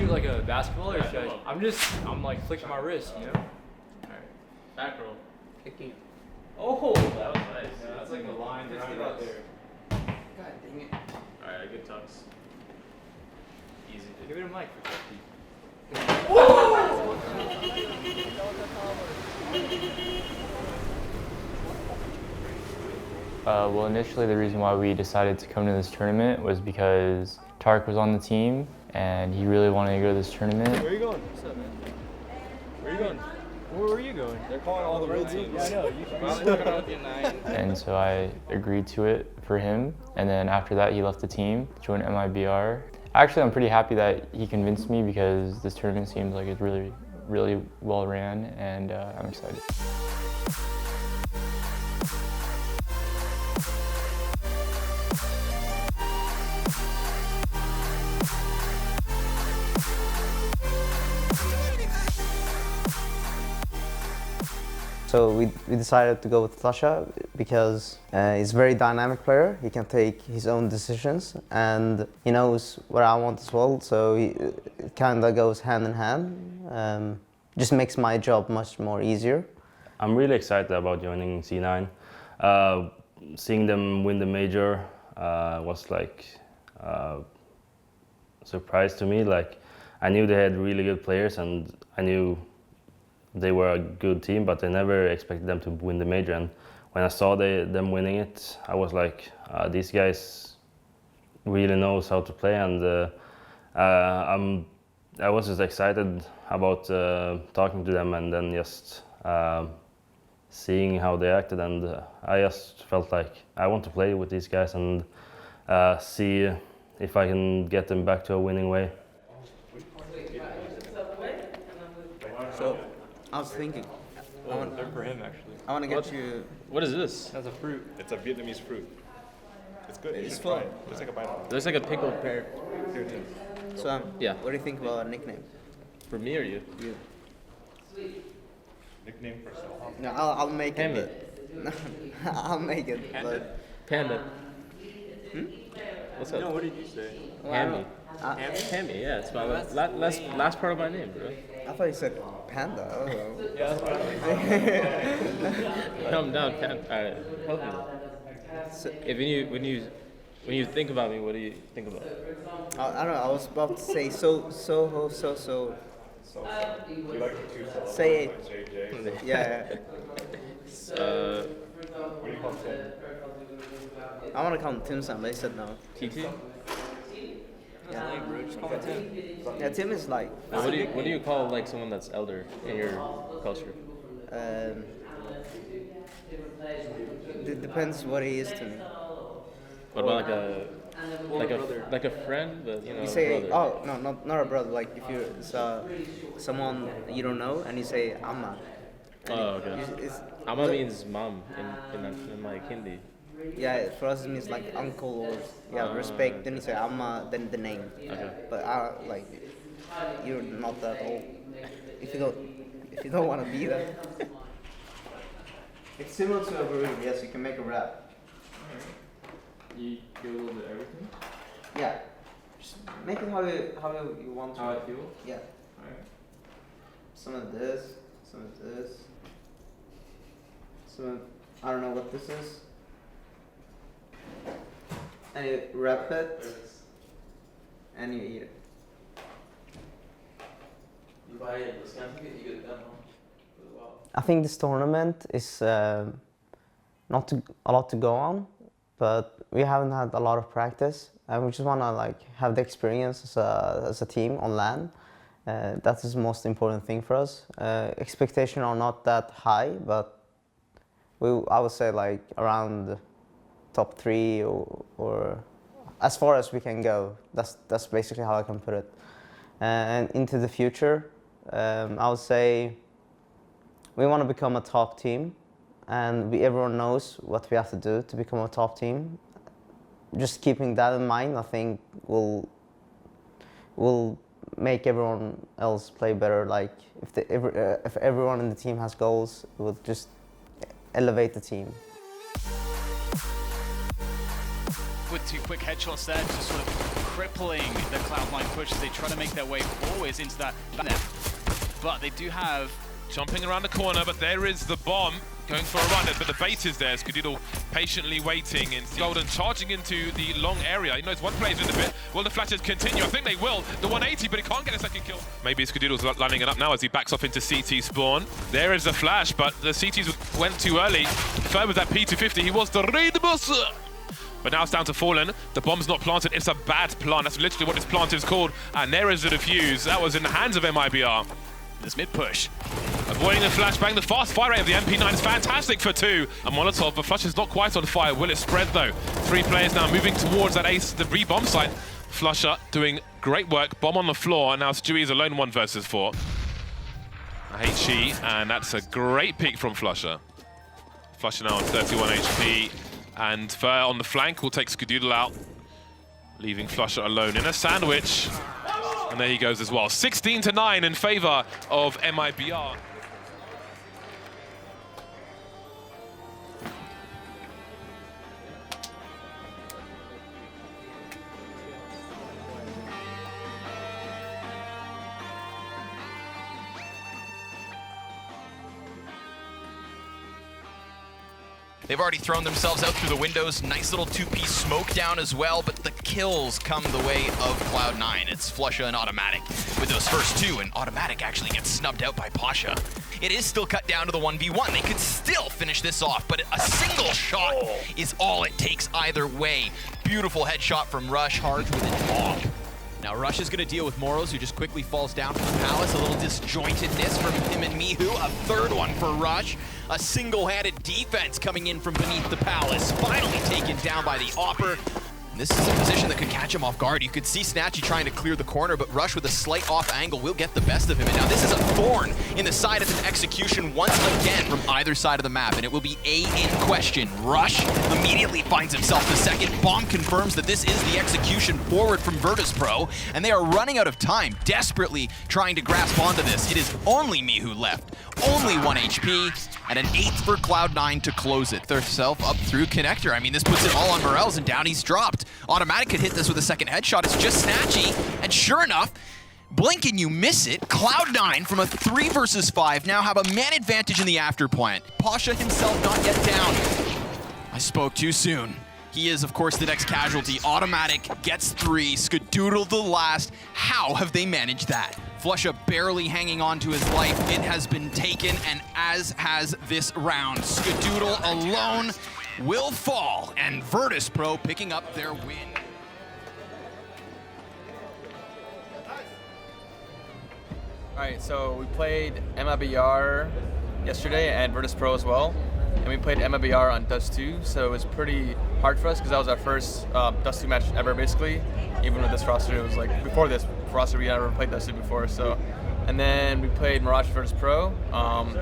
shoot like a basketball or should I? I'm like flicking my wrist, you know? Alright. Back roll. Kicking. Oh, that was nice. Yeah, that's like a line right there. God dang it. Alright, good tucks. Easy. Give it a mic for 50. Well, initially the reason why we decided to come to this tournament was because Tark was on the team and he really wanted to go to this tournament. Where are you going? What's up, man? Where are you going? Where are you going? They're calling all the road teams. Yeah, I know. You should be And so I agreed to it for him. And then after that, he left the team, joined MIBR. Actually, I'm pretty happy that he convinced me because this tournament seems like it's really, really well ran, and I'm excited. So we decided to go with Sasha because he's a very dynamic player. He can take his own decisions and he knows what I want as well. So it kind of goes hand in hand. Just makes my job much more easier. I'm really excited about joining C9. Seeing them win the major was like a surprise to me. Like I knew they had really good players and I knew they were a good team, but I never expected them to win the major. And when I saw them winning it, I was like, these guys really knows how to play. And I was just excited about talking to them and then just seeing how they acted. And I just felt like I want to play with these guys and see if I can get them back to a winning way. So, I was thinking. They're for him, actually. I want to get you. What is this? That's a fruit. It's a Vietnamese fruit. It's good. It's You should try fun. it. Let's take a bite of it. There's like a pickled pear. Here it is. So, Yeah. what do you think about a nickname? For me or you? You. Nickname for yourself. No, I'll make Hammy. it. But, I'll make it. But Panda. What's up? No, what did you say? Hammy. I Hammy, yeah. It's my last part of my name, bro. thought you said panda. I don't know. Yeah, that's what I Calm down, Panda. Alright, help me. So, If when you think about me, what do you think about? I don't know. I was about to say so. So, you like the two sauces? Say it. JJ. Yeah. What do you call Tim? I want to call him Tim Sam, but he said no. TT? Yeah. bro. Just call me Tim. Yeah, Tim is like. What do you call like someone that's elder in your culture? It depends what he is to me. What about like a friend, but you know, You say, brother? oh no, not a brother. Like if you're someone you don't know, and you say Amma. And Oh, okay. Amma means mom in like Hindi. Yeah, for us it means like uncle or respect. Then you say Amma, then the name. Okay. But like you're not that old. If you don't want to be that. It's similar to a brew. Yes, you can make a wrap. You do a little bit of everything? Yeah. Just make it how you want to. How I feel? Yeah. Alright. Some of this, some of this. Some of, I don't know what this is. And you wrap it and you eat it. You buy it, this kind of thing, you get it done, huh? Wow. I think this tournament is not a lot to go on, but we haven't had a lot of practice, and we just want to like have the experience as a team on LAN. That is the most important thing for us. Expectations are not that high, but I would say like around the top 3 or as far as we can go. That's basically how I can put it. And into the future, I would say we want to become a top team, and everyone knows what we have to do to become a top team. Just keeping that in mind, I think will make everyone else play better. Like if everyone in the team has goals, it will just elevate the team. With 2 quick headshots there, just sort of crippling the Cloud9 push as they try to make their way always into that net. But they do have... Jumping around the corner, but there is the bomb going for a run, but the bait is there. Skadoodle patiently waiting, and Golden charging into the long area. He knows one player's in a bit. Will the flashes continue? I think they will. The 180, but he can't get a second kill. Maybe Skadoodle's lining it up now as he backs off into CT spawn. There is a flash, but the CTs went too early. Third with that P250, he was the raid boss. But now it's down to Fallen. The bomb's not planted. It's a bad plant. That's literally what this plant is called. And there is the defuse. That was in the hands of MIBR. This mid push. Avoiding the flashbang, the fast fire rate of the MP9 is fantastic for 2. A Molotov, but Flush is not quite on fire. Will it spread though? 3 players now moving towards that ace, the re-bomb site. Flusher doing great work, bomb on the floor, and now Stewie's alone 1 versus 4. HE, and that's a great pick from Flusher. Flusher now on 31 HP, and Fur on the flank will take Skadoodle out, leaving Flusher alone in a sandwich. And there he goes as well. 16-9 in favor of MIBR. They've already thrown themselves out through the windows. Nice little 2-piece smoke down as well, but the kills come the way of Cloud9. It's Flusha and Automatic with those first 2, and Automatic actually gets snubbed out by Pasha. It is still cut down to the 1v1. They could still finish this off, but a single shot is all it takes either way. Beautiful headshot from Rush, Harge with a bomb. Now Rush is going to deal with Moros, who just quickly falls down from the Palace. A little disjointedness from him and Mihu. A third one for Rush. A single-handed defense coming in from beneath the Palace. Finally taken down by the Opper. This is a position that could catch him off guard. You could see Snatchy trying to clear the corner, but Rush with a slight off angle will get the best of him. And now this is a thorn in the side of an execution once again from either side of the map, and it will be A in question. Rush immediately finds himself the second. Bomb confirms that this is the execution forward from Virtus Pro, and they are running out of time, desperately trying to grasp onto this. It is only Mihu left. Only 1 HP, and an 8th for Cloud9 to close it. Themselves up through Connector. I mean, this puts it all on Morels, and down he's dropped. Automatic could hit this with a second headshot. It's just Snatchy, and sure enough, blink and you miss it. Cloud9 from a 3 versus 5 now have a man advantage in the after plant. Pasha himself not yet down. I spoke too soon. He is, of course, the next casualty. Automatic gets 3, Skadoodle the last. How have they managed that? Flusha barely hanging on to his life. It has been taken, and as has this round. Skadoodle alone will fall, and Virtus Pro picking up their win. All right, so we played MIBR yesterday and Virtus Pro as well. And we played MIBR on Dust 2, so it was pretty hard for us because that was our first Dust 2 match ever, basically. Even with this roster, it was like, before this roster, we never played Dust 2 before, so. And then we played Mirage Virtus Pro.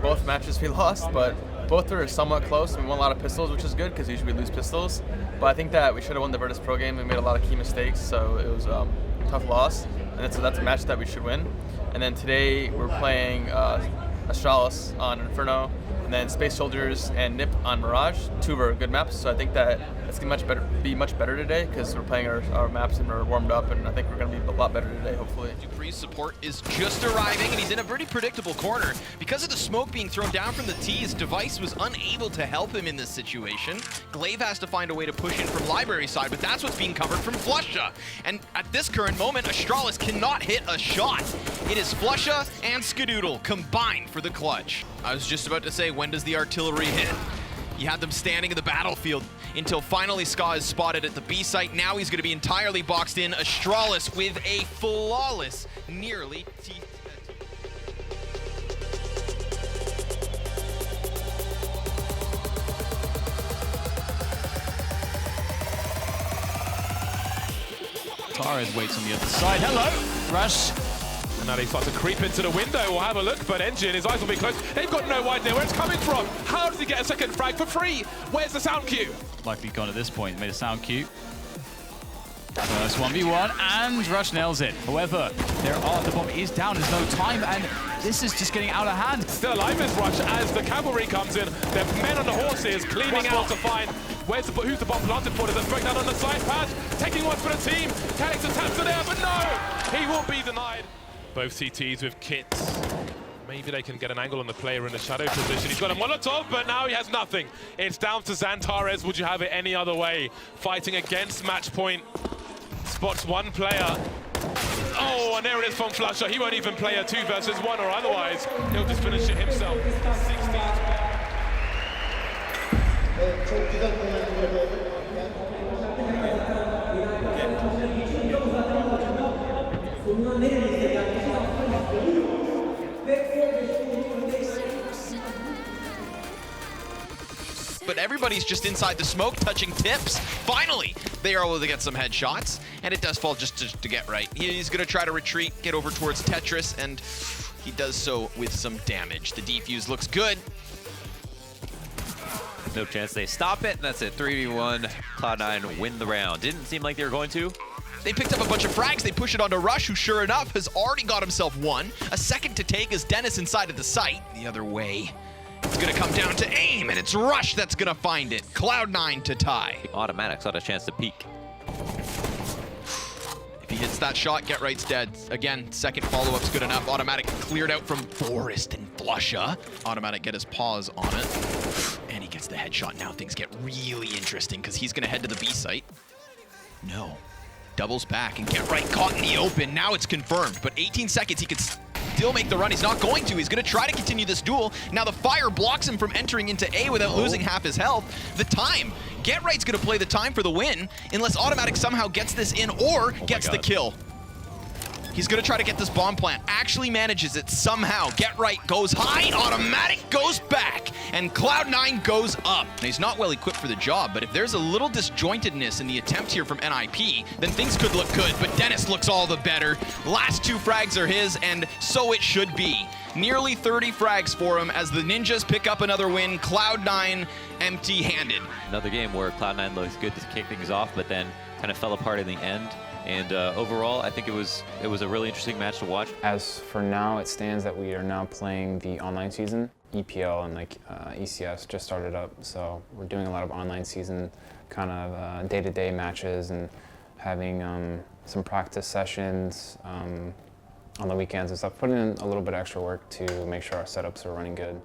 Both matches we lost, but both were somewhat close. We won a lot of pistols, which is good because usually we lose pistols. But I think that we should have won the Virtus Pro game. We made a lot of key mistakes, so it was a tough loss. And so that's a match that we should win. And then today we're playing Astralis on Inferno, and then Space Soldiers and Nip on Mirage. 2 are good maps, so I think that it's going to be much better today because we're playing our maps and we're warmed up, and I think we're going to be a lot better today, hopefully. Dupree's support is just arriving, and he's in a pretty predictable corner. Because of the smoke being thrown down from the T, his device was unable to help him in this situation. Glaive has to find a way to push in from library side, but that's what's being covered from Flusha. And at this current moment, Astralis cannot hit a shot. It is Flusha and Skadoodle combined for the clutch. I was just about to say, when does the artillery hit? You had them standing in the battlefield until finally Ska is spotted at the B site. Now he's going to be entirely boxed in. Astralis with a flawless, nearly Torres waits on the other side. Hello, Rush. And now they start to creep into the window. We'll have a look, but Engine, his eyes will be closed. They've got no idea where it's coming from. How does he get a second frag for free? Where's the sound cue? Likely gone at this point. Made a sound cue. First 1v1, and Rush nails it. However, the bomb is down. There's no time, and this is just getting out of hand. Still alive is Rush as the cavalry comes in. They're men on the horses, cleaning out to find Who's the bomb planted for? There's a breakdown on the side patch. Taking one for the team. Calix attempts it there, but no! He will be denied. Both CTs with kits. Maybe they can get an angle on the player in the shadow position. He's got a Molotov, but now he has nothing. It's down to Xantares. Would you have it any other way? Fighting against match point. Spots one player. Oh, and there it is from Flusher. He won't even play a 2 versus 1, or otherwise he'll just finish it himself. 16-12. But everybody's just inside the smoke, touching tips. Finally, they are able to get some headshots, and it does fall just to get right. He's going to try to retreat, get over towards Tetris, and he does so with some damage. The defuse looks good. No chance they stop it, and that's it. 3v1, Cloud9 win the round. Didn't seem like they were going to. They picked up a bunch of frags. They push it onto Rush, who sure enough has already got himself one. A second to take is Dennis inside of the site. The other way. It's gonna come down to aim, and it's Rush that's gonna find it. Cloud9 to tie. Automatic's not a chance to peek. If he hits that shot, Get Right's dead. Again, second follow-up's good enough. Automatic cleared out from Forest and Flusha. Automatic get his paws on it. And he gets the headshot. Now things get really interesting because he's gonna head to the B site. No. Doubles back and Get Right caught in the open. Now it's confirmed, but 18 seconds, he could still make the run. He's not going to. He's going to try to continue this duel. Now the fire blocks him from entering into A without losing half his health. The time. Get Right's going to play the time for the win unless Automatic somehow gets this in or gets the kill. He's going to try to get this bomb plant. Actually manages it somehow. Get Right goes high. Automatic goes back. And Cloud9 goes up. Now, he's not well equipped for the job, but if there's a little disjointedness in the attempt here from NIP, then things could look good. But Dennis looks all the better. Last 2 frags are his, and so it should be. Nearly 30 frags for him as the Ninjas pick up another win. Cloud9 empty-handed. Another game where Cloud9 looks good to kick things off, but then kind of fell apart in the end. And overall, I think it was a really interesting match to watch. As for now, it stands that we are now playing the online season. EPL and ECS just started up, so we're doing a lot of online season kind of day-to-day matches and having some practice sessions on the weekends and stuff, putting in a little bit extra work to make sure our setups are running good.